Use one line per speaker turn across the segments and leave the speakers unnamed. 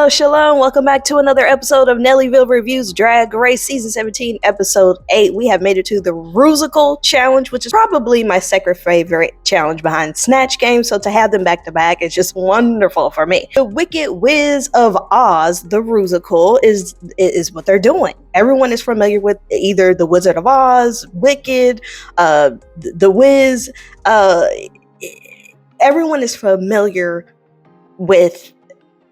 Shalom. Welcome back to another episode of Nellyvylle Reviews Drag Race Season 17, Episode 8. We have made it to the Rusical Challenge, which is probably my second favorite challenge behind Snatch Game, so to have them back to back is just wonderful for me. The Wicked Wiz of Oz, the Rusical, is what they're doing. Everyone is familiar with either the Wizard of Oz, Wicked, the Wiz. Everyone is familiar with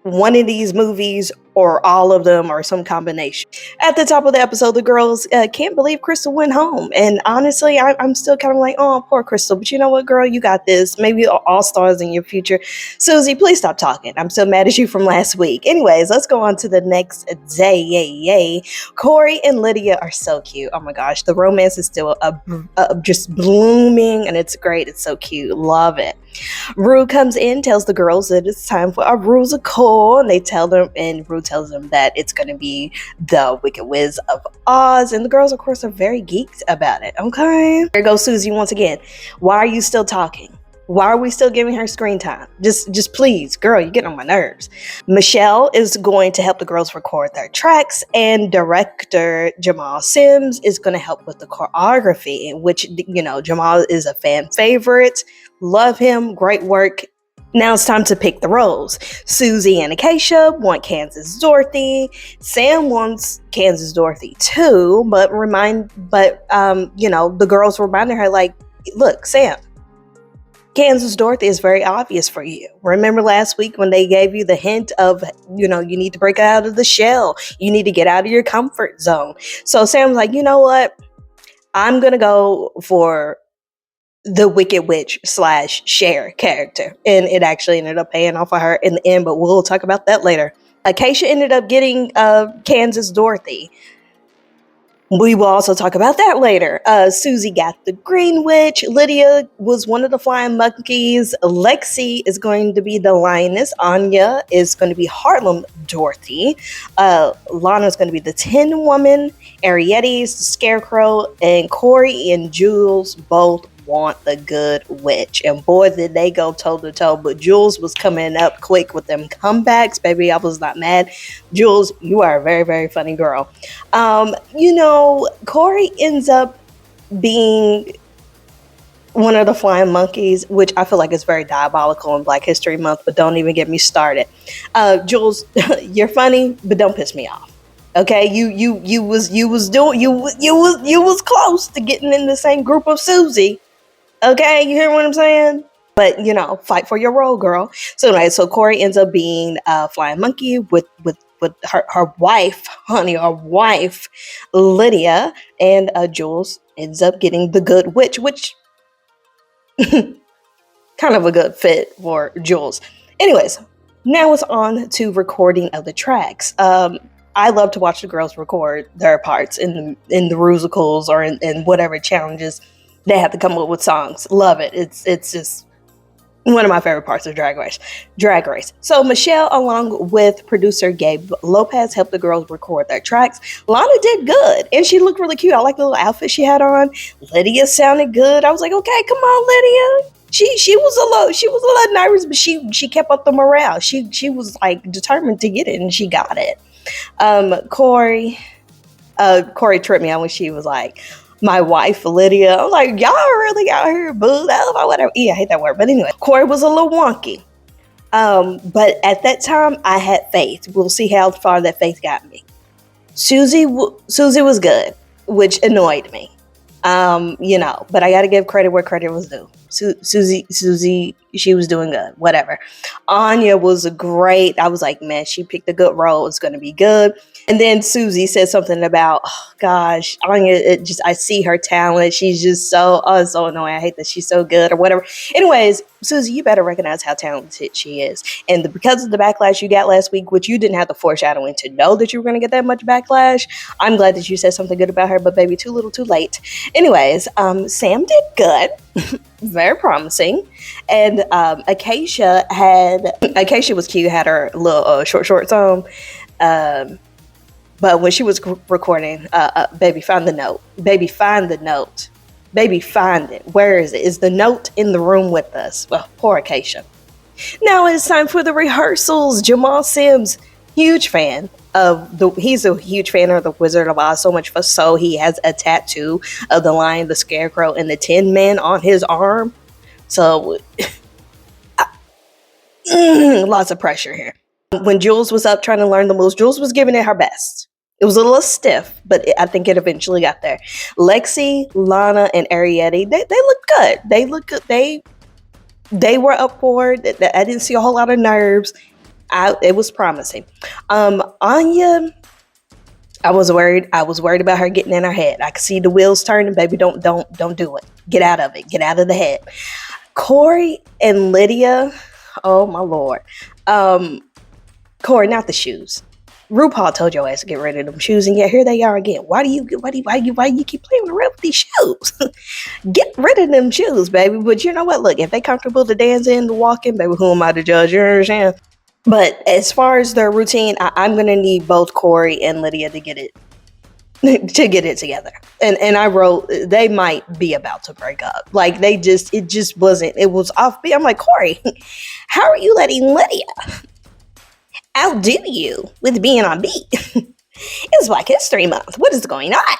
one of these movies or all of them or some combination. At the top of the episode, the girls can't believe Crystal went home. And honestly, I'm still kind of like, oh, poor Crystal. But you know what, girl? You got this. Maybe all-stars in your future. Susie, please stop talking. I'm still mad at you from last week. Anyways, let's go on to the next day. Yay. Corey and Lydia are so cute. Oh my gosh. The romance is still just blooming and it's great. It's so cute. Love it. Rue comes in, tells the girls that it's time for a Rusical, and they tell them, and Rue tells them that it's going to be the Wicked Wiz of Oz, and the girls, of course, are very geeked about it. Okay, here goes Susie once again. Why are you still talking? Why are we still giving her screen time? Just please, girl, you're getting on my nerves. Michelle is going to help the girls record their tracks, and director Jamal Sims is going to help with the choreography, which, you know, Jamal is a fan favorite. Love him. Great work. Now it's time to pick the roles. Susie and Acacia want Kansas Dorothy. Sam wants Kansas Dorothy too, but the girls reminded her, like, look, Sam, Kansas Dorothy is very obvious for you. Remember last week when they gave you the hint of, you need to break out of the shell. You need to get out of your comfort zone. So Sam's like, you know what? I'm going to go for the Wicked Witch / Cher character. And it actually ended up paying off for her in the end, but we'll talk about that later. Acacia ended up getting Kansas Dorothy. We will also talk about that later. Susie got the Green Witch. Lydia was one of the Flying Monkeys. Lexi is going to be the Lioness. Anya is going to be Harlem Dorothy. Lana is going to be the Tin Woman. Ariette's the Scarecrow. And Corey and Jules both want the Good Witch. And boy, did they go toe to toe. But Jules was coming up quick with them comebacks. Baby, I was not mad. Jules, you are a very, very funny girl. Corey ends up being one of the Flying Monkeys, which I feel like is very diabolical in Black History Month, but don't even get me started. Jules, you're funny, but don't piss me off. Okay, you was close to getting in the same group of Susie. Okay, you hear what I'm saying? But, fight for your role, girl. So anyway, so Corey ends up being a Flying Monkey with her wife, Lydia, and Jules ends up getting the Good Witch, which kind of a good fit for Jules. Anyways, now it's on to recording of the tracks. I love to watch the girls record their parts in the Rusicals or in whatever challenges they have to come up with songs. Love it. It's just one of my favorite parts of Drag Race. So Michelle, along with producer Gabe Lopez, helped the girls record their tracks. Lana did good, and she looked really cute. I like the little outfit she had on. Lydia sounded good. I was like, okay, come on, Lydia. She was a little nervous, but she kept up the morale. She was like determined to get it, and she got it. Corey tripped me out when she was like, my wife, Lydia. I'm like, y'all really out here booed up or whatever. Yeah, I hate that word. But anyway, Corey was a little wonky. But at that time, I had faith. We'll see how far that faith got me. Susie was good, which annoyed me. But I got to give credit where credit was due. Susie, she was doing good, whatever. Anya was great. I was like, man, she picked a good role. It's going to be good. And then Susie said something about, oh gosh, Anya, I see her talent. She's just so annoying. I hate that she's so good or whatever. Anyways, Susie, you better recognize how talented she is. And because of the backlash you got last week, which you didn't have the foreshadowing to know that you were going to get that much backlash, I'm glad that you said something good about her, but baby, too little, too late. Anyways, Sam did good. Very promising. And Acacia was cute, had her little short song. But when she was recording, baby, find the note. Baby, find the note. Baby, find it. Where is it? Is the note in the room with us? Well, poor Acacia. Now it's time for the rehearsals. Jamal Sims Huge fan of the. He's a huge fan of the Wizard of Oz. So much so he has a tattoo of the Lion, the Scarecrow, and the Tin Man on his arm. So lots of pressure here. When Jules was up trying to learn the moves, Jules was giving it her best. It was a little stiff, but I think it eventually got there. Lexi, Lana, and Arietti, they looked good. They looked good. They were up for it. I didn't see a whole lot of nerves. It was promising. Anya, I was worried. I was worried about her getting in her head. I could see the wheels turning. Baby, don't do it. Get out of it. Get out of the head. Corey and Lydia. Oh my Lord. Corey, not the shoes. RuPaul told your ass to get rid of them shoes, and yet here they are again. Why do you keep playing around with these shoes? Get rid of them shoes, baby. But you know what? Look, if they comfortable to dance in, to walk in, baby, who am I to judge? You understand? But as far as their routine, I'm gonna need both Corey and Lydia to get it together. And I wrote they might be about to break up. Like it just wasn't. It was offbeat. I'm like, Corey, how are you letting Lydia outdo you with being on beat? It's Black History Month. What is going on?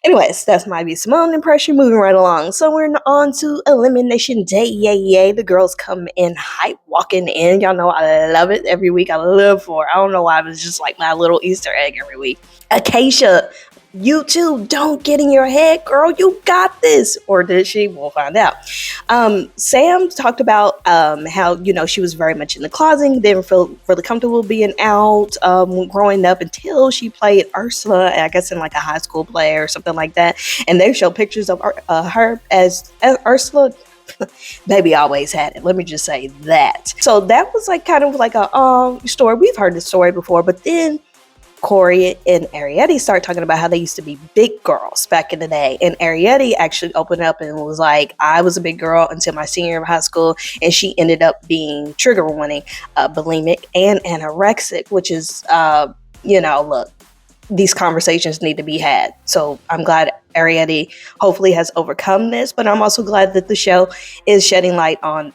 Anyways, that's my B. Simone impression. Moving right along. So we're on to Elimination Day. Yay, yay. The girls come in hype, walking in. Y'all know I love it every week. I live for it. I don't know why. It was just like my little Easter egg every week. Acacia, you too, don't get in your head, girl. You got this. Or did she? We'll find out. Sam talked about how, she was very much in the closet, didn't feel really comfortable being out growing up until she played Ursula, I guess in like a high school play or something like that. And they show pictures of her as Ursula. Baby always had it. Let me just say that. So that was like kind of like a story. We've heard this story before, but then Corey and Arietti start talking about how they used to be big girls back in the day. And Arietti actually opened up and was like, I was a big girl until my senior year of high school. And she ended up being trigger warning, bulimic and anorexic, which is, look, these conversations need to be had. So I'm glad Arietti hopefully has overcome this. But I'm also glad that the show is shedding light on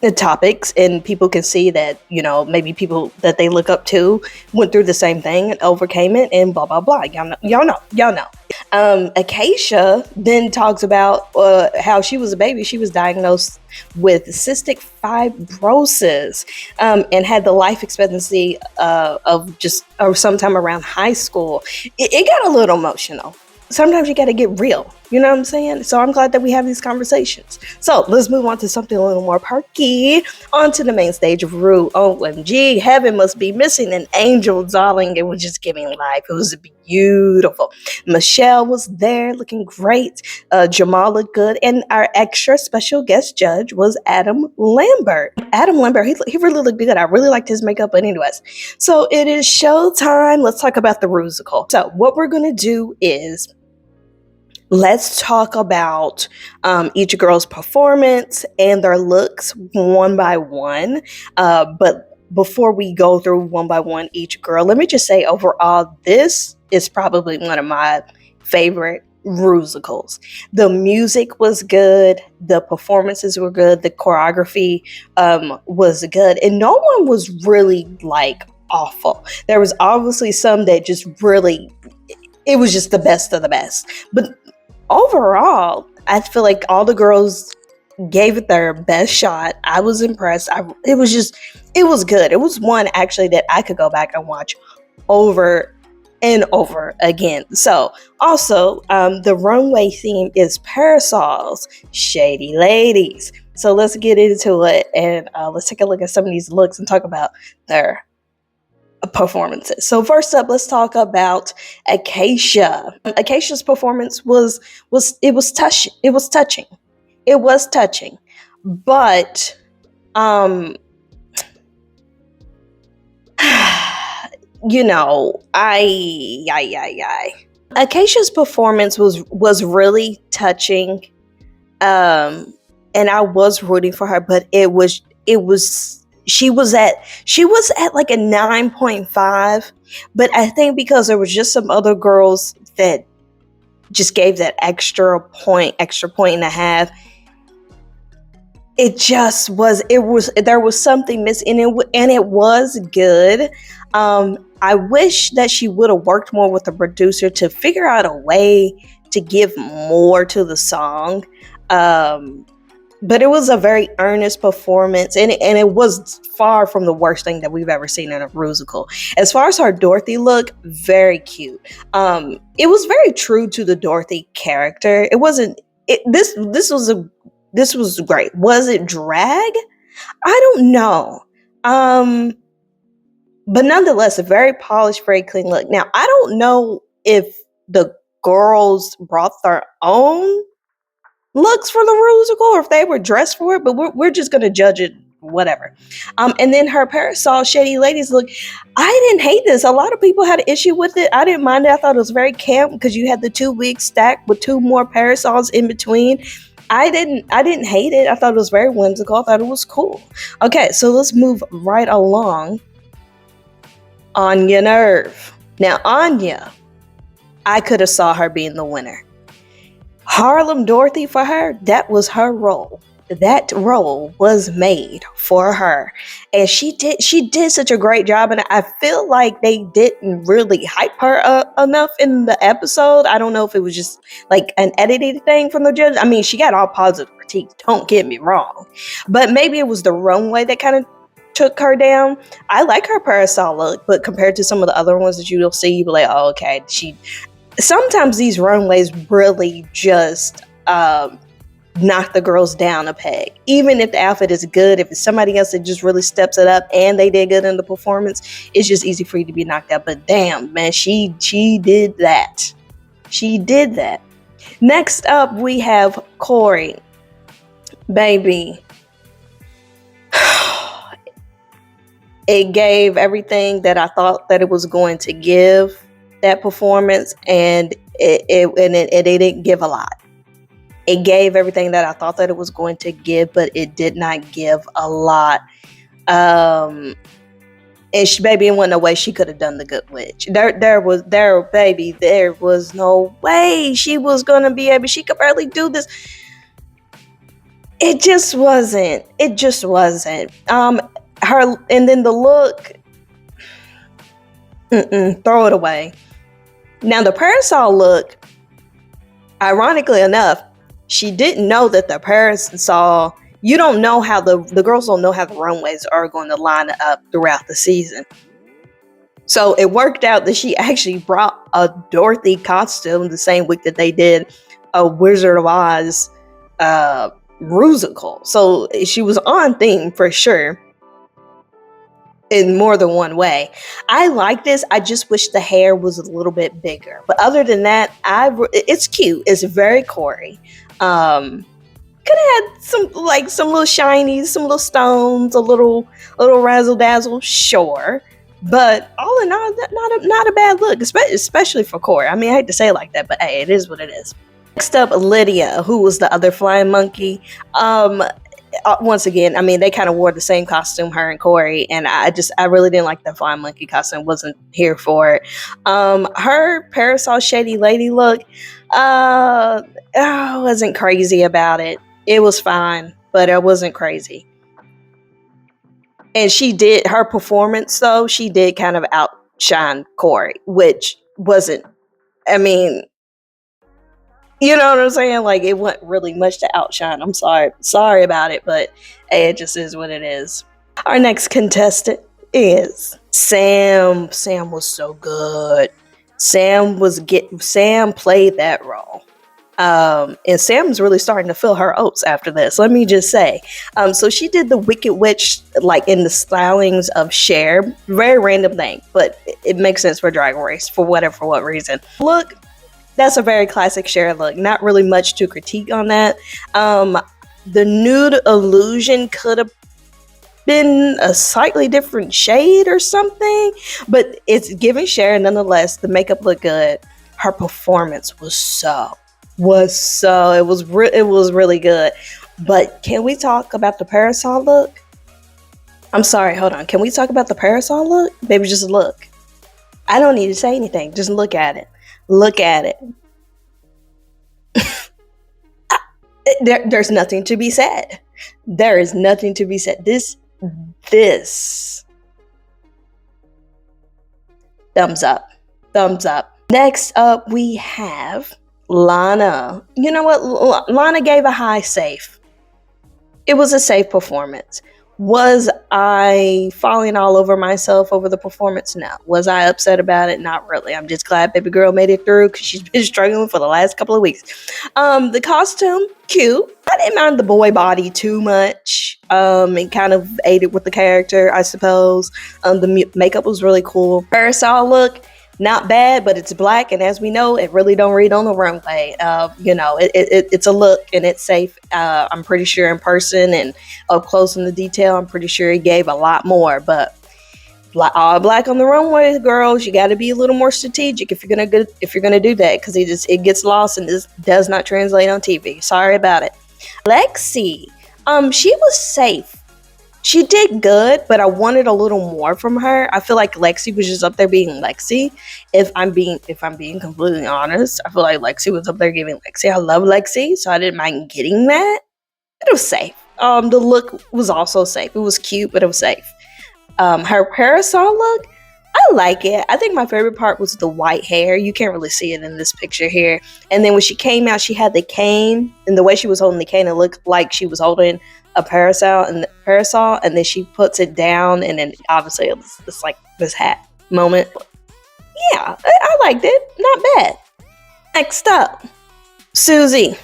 the topics, and people can see that, maybe people that they look up to went through the same thing and overcame it and blah, blah, blah. Y'all know. Acacia then talks about how she was a baby. She was diagnosed with cystic fibrosis and had the life expectancy of sometime around high school. It got a little emotional. Sometimes you got to get real. You know what I'm saying? So I'm glad that we have these conversations. So let's move on to something a little more perky. Onto the main stage of Rue. OMG, heaven must be missing an angel, darling. It was just giving life. It was beautiful. Michelle was there looking great. Jamal looked good. And our extra special guest judge was Adam Lambert. Adam Lambert, he really looked good. I really liked his makeup. But anyways, so it is showtime. Let's talk about the Rusical. So what we're going to do is let's talk about each girl's performance and their looks one by one. But before we go through one by one each girl, let me just say overall, this is probably one of my favorite Rusicals. The music was good. The performances were good. The choreography was good. And no one was really like awful. There was obviously some that just really, it was just the best of the best. But overall, I feel like all the girls gave it their best shot. I was impressed. It was good. It was one actually that I could go back and watch over and over again. So also, the runway theme is parasols, shady ladies. So let's get into it and let's take a look at some of these looks and talk about their performances. So first up, let's talk about Acacia. Acacia's performance was touching. It was touching. But Acacia's performance was really touching. And I was rooting for her, but she was at like a 9.5, but I think because there was just some other girls that just gave that extra point and a half, it just was, there was something missing, and it was good. I wish that she would have worked more with the producer to figure out a way to give more to the song. um but it was a very earnest performance, and it was far from the worst thing that we've ever seen in a musical. As far as her Dorothy look, very cute. It was very true to the Dorothy character. It wasn't it this was great. Was it drag? I don't know. Um, but nonetheless, a very polished, very clean look. Now, I don't know if the girls brought their own looks for the musical or if they were dressed for it, but we're just going to judge it whatever. And then her parasol Shady Ladies look, I didn't hate this. A lot of people had an issue with it. I didn't mind it. I thought it was very camp because you had the 2 weeks stacked with 2 more parasols in between. I didn't hate it. I thought it was very whimsical. I thought it was cool. Okay, so let's move right along. Anya Nerve. Now Anya, I could have saw her being the winner. Harlem Dorothy, for her, that was her role. That role was made for her, and she did such a great job. And I feel like they didn't really hype her up enough in the episode. I don't know if it was just like an edited thing from the judge. I mean, she got all positive critiques, don't get me wrong, but maybe it was the runway that kind of took her down. I like her parasol look, but compared to some of the other ones that you'll see, you'll be like, oh, okay, sometimes these runways really just knock the girls down a peg. Even if the outfit is good, if it's somebody else that just really steps it up and they did good in the performance, it's just easy for you to be knocked out. But damn, man, she did that. She did that. Next up, we have Corey. Baby. It gave everything that I thought that it was going to give, that performance, and it didn't give a lot. It gave everything that I thought that it was going to give, but it did not give a lot. And baby, it wasn't no way she could have done the Good Witch. There was no way she was gonna be able. She could barely do this. It just wasn't. Her, and then the look. Throw it away. Now the parasol look. Ironically enough, she didn't know that the parasol, you don't know how the girls don't know how the runways are going to line up throughout the season. So it worked out that she actually brought a Dorothy costume the same week that they did a Wizard of Oz musical. So she was on theme for sure in more than one way. I like this. I just wish the hair was a little bit bigger. But other than that, it's cute. It's very Corey. Could have had some little shinies, some little stones, a little razzle dazzle, sure. But all in all, not a bad look, especially for Corey. I mean, I hate to say it like that, but hey, it is what it is. Next up, Lydia, who was the other flying monkey. Once again, I mean, they kind of wore the same costume, her and Corey, and I really didn't like the flying monkey costume. Wasn't here for it. Her parasol Shady Lady look, I wasn't crazy about it. It was fine, but I wasn't crazy. And her performance though, she did kind of outshine Corey, which wasn't, I mean, you know what I'm saying? Like, it wasn't really much to outshine. I'm sorry about it, but hey, it just is what it is. Our next contestant is Sam. Sam was so good. Sam played that role. And Sam's really starting to fill her oats after this, let me just say. So she did the Wicked Witch, like in the stylings of Cher. Very random thing, but it makes sense for Drag Race for what reason. Look, that's a very classic Cher look. Not really much to critique on that. The nude illusion could have been a slightly different shade or something, but it's giving Cher nonetheless. The makeup looked good. Her performance it was really good. But can we talk about the parasol look? I'm sorry, hold on. Can we talk about the parasol look? Baby, just look. I don't need to say anything. Just look at it. Look at it. There's nothing to be said. There is nothing to be said. This thumbs up. Thumbs up. Next up, we have Lana. You know what? Lana gave a high safe. It was a safe performance. Was I falling all over myself over the performance? No. Was I upset about it? Not really. I'm just glad baby girl made it through because she's been struggling for the last couple of weeks. The costume, cute. I didn't mind the boy body too much. It kind of aided with the character, I suppose. The makeup was really cool. Parasol look, not bad, but it's black, and as we know, it really don't read on the runway. It's a look, and it's safe. I'm pretty sure in person and up close in the detail, I'm pretty sure it gave a lot more. But all black on the runway, girls, you got to be a little more strategic if you're gonna do that, because it gets lost and this does not translate on TV. Sorry about it. Lexi, she was safe. She did good, but I wanted a little more from her. I feel like Lexi was just up there being Lexi. If I'm being completely honest, I feel like Lexi was up there giving Lexi. I love Lexi, so I didn't mind getting that. It was safe. The look was also safe. It was cute, but it was safe. Her parasol look, I like it. I think my favorite part was the white hair. You can't really see it in this picture here. And then when she came out, she had the cane, and the way she was holding the cane, it looked like she was holding a parasol, and then she puts it down, and then obviously it's like this hat moment. Yeah, I liked it. Not bad. Next up, Susie.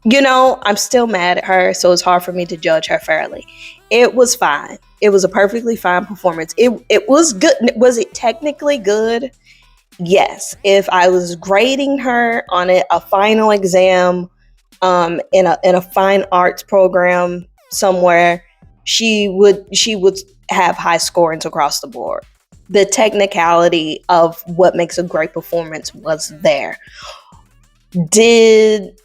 You know, I'm still mad at her, so it's hard for me to judge her fairly. It was fine. It was a perfectly fine performance. It was good. Was it technically good? Yes. If I was grading her on a final exam, in a fine arts program somewhere, she would have high scorings across the board. The technicality of what makes a great performance was there. Did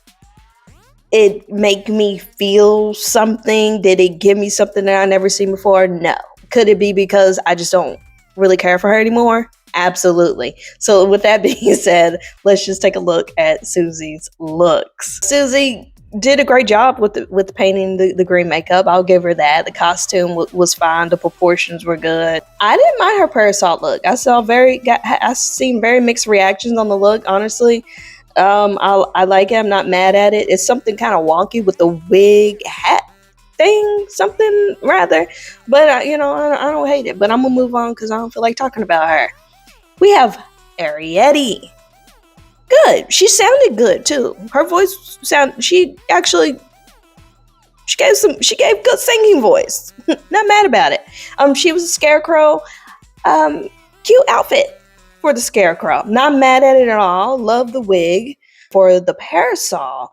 it make me feel something? Did it give me something that I never seen before? No. Could it be because I just don't really care for her anymore? Absolutely. So with that being said, let's just take a look at Susie's looks. Susie did a great job with painting the green makeup. I'll give her that. The costume was fine. The proportions were good. I didn't mind her parasol look. I seen very mixed reactions on the look, honestly. I like it. I'm not mad at it. It's something kind of wonky with the wig hat thing, something rather. But I don't hate it. But I'm gonna move on because I don't feel like talking about her. We have Arietti. Good. She sounded good too. Her voice she gave good singing voice. Not mad about it. She was a scarecrow. Cute outfit for the scarecrow. Not mad at it at all. Love the wig. For the parasol,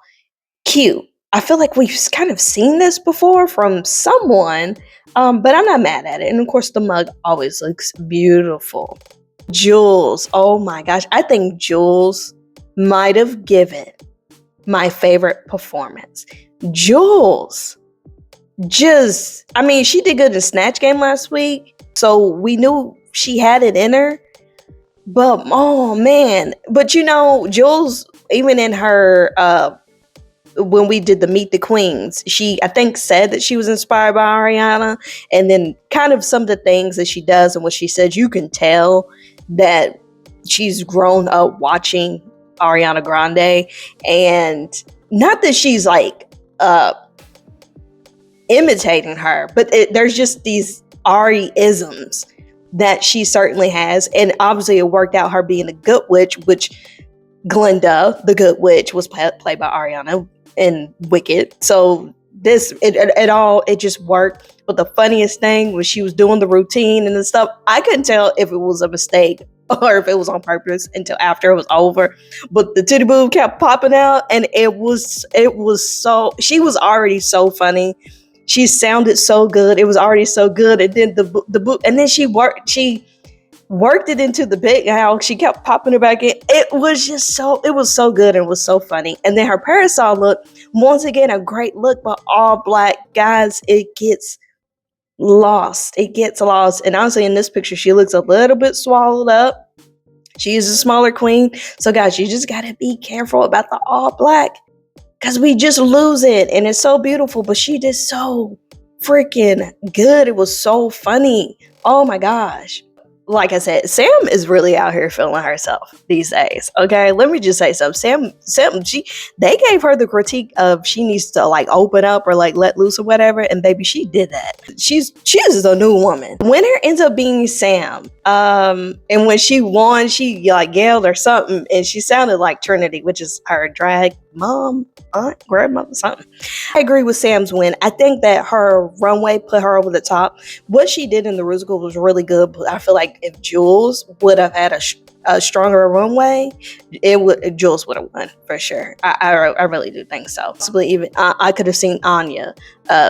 cute. I feel like we've kind of seen this before from someone, but I'm not mad at it. And of course, the mug always looks beautiful. Jules, oh my gosh, I think Jules might have given my favorite performance. Jules, she did good in Snatch Game last week, so we knew she had it in her. But oh man, Jules, even in her when we did the Meet the Queens, she, I think, said that she was inspired by Ariana, and then kind of some of the things that she does and what she says, you can tell that she's grown up watching Ariana Grande, and not that she's like imitating her, but there's just these Ari-isms that she certainly has, and obviously it worked out her being a good witch, which Glinda, the good witch, was played by Ariana in Wicked. So it just worked. But the funniest thing was she was doing the routine and the stuff. I couldn't tell if it was a mistake or if it was on purpose until after it was over. But the titty boob kept popping out, and it was so, she was already so funny. She sounded so good. It was already so good. And then the boob, and then she worked it into the big how she kept popping it back in. It was so good and was so funny. And then her parasol look, once again, a great look, but all black. Guys, it gets lost. And honestly, in this picture, she looks a little bit swallowed up. She is a smaller queen. So guys, you just gotta be careful about the all black, because we just lose it, and it's so beautiful. But she did so freaking good. It was so funny. Oh my gosh. Like I said, Sam is really out here feeling herself these days. Okay, let me just say something. Sam, they gave her the critique of she needs to like open up or like let loose or whatever, and baby, she did that. She is a new woman. Winner ends up being Sam. And when she won, she like yelled or something, and she sounded like Trinity, which is her drag mom, aunt, grandmother, something. I agree with Sam's win. I think that her runway put her over the top. What she did in the musical was really good, but I feel like if Jules would have had a stronger runway, Jules would have won for sure. I really do think so. Possibly even I could have seen Anya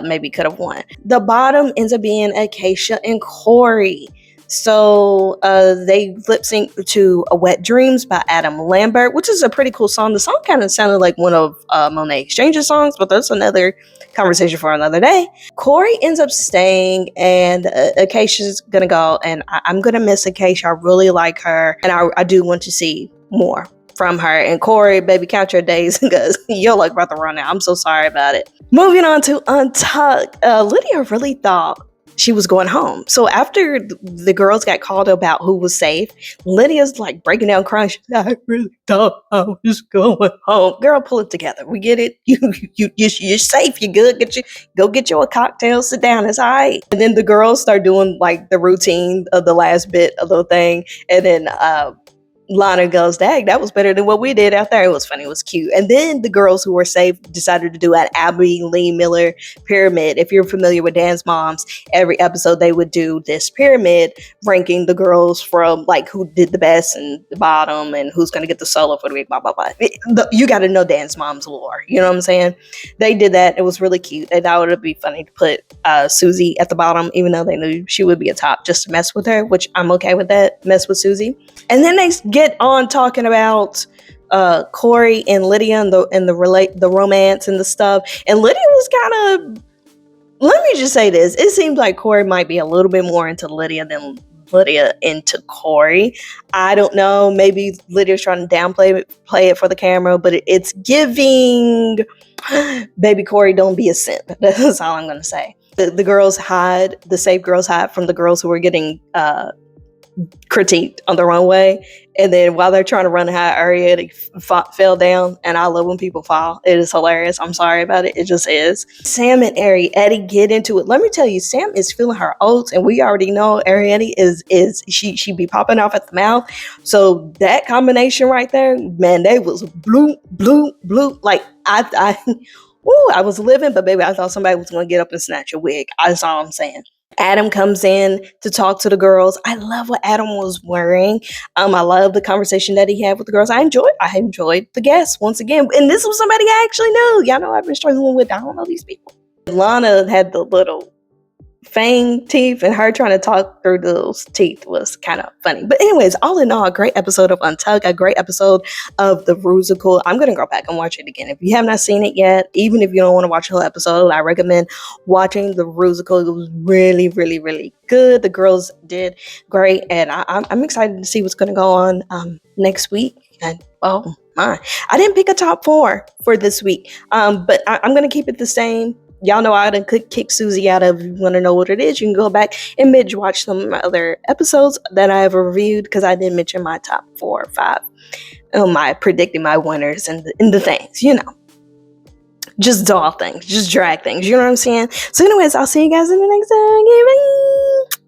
maybe could have won. The bottom ends up being Acacia and Corey. So they lip sync to Wet Dreams by Adam Lambert, which is a pretty cool song. The song kind of sounded like one of Monet Exchange's songs, but that's another conversation for another day. Corey ends up staying, and Acacia's gonna go, and I'm gonna miss Acacia. I really like her, and I do want to see more from her. And Corey, baby, count your days because you're like about to run out. I'm so sorry about it. Moving on to Untucked. Lydia really thought she was going home. So after the girls got called about who was safe, Lydia's like breaking down crying. She's like, I really thought I was going home. Girl, pull it together. We get it. You're safe. You're good. Go get you a cocktail. Sit down. It's all right. And then the girls start doing like the routine of the last bit of the thing. And then Lana goes, dang, that was better than what we did out there. It was funny. It was cute. And then the girls who were safe decided to do an Abby Lee Miller pyramid. If you're familiar with Dance Moms, every episode they would do this pyramid ranking the girls from like who did the best and the bottom and who's going to get the solo for the week, blah, blah, blah. You got to know Dance Moms lore. You know what I'm saying? They did that. It was really cute. They thought it would be funny to put Susie at the bottom, even though they knew she would be a top, just to mess with her, which I'm okay with that. Mess with Susie. And then they get on talking about Corey and Lydia and the romance and the stuff. And Lydia was kind of, let me just say this. It seems like Corey might be a little bit more into Lydia than Lydia into Corey. I don't know. Maybe Lydia's trying to play it for the camera, but it's giving, baby Corey, don't be a simp. That's all I'm going to say. The girls hide, the safe girls hide from the girls who are getting critiqued on the runway, and then while they're trying to run a high area, they fell down. And I love when people fall. It is hilarious. I'm sorry about it. It just is. Sam and Eddie get into it. Let me tell you, Sam is feeling her oats, and we already know Eddie is she be popping off at the mouth. So that combination right there, man, they was blue. Like I was living, but baby, I thought somebody was gonna get up and snatch a wig. That's all I'm saying. Adam comes in to talk to the girls. I love what Adam was wearing. I love the conversation that he had with the girls. I enjoyed the guests once again. And this was somebody I actually knew. Y'all know I've been struggling with, I don't know these people. Lana had the little fang teeth, and her trying to talk through those teeth was kind of funny. But anyways, all in all, a great episode of Untucked, a great episode of the Rusical. I'm going to go back and watch it again. If you have not seen it yet, even if you don't want to watch the whole episode, I recommend watching the Rusical. It was really, really, really good. The girls did great, and I'm excited to see what's going to go on next week. And oh my, I didn't pick a top 4 for this week, but I'm going to keep it the same. Y'all know I done kick Susie out of. If you want to know what it is, you can go back and binge watch some of my other episodes that I have reviewed, because I did mention my top 4 or 5. My predicting my winners and the things, you know. Just doll things, just drag things, you know what I'm saying? So anyways, I'll see you guys in the next time.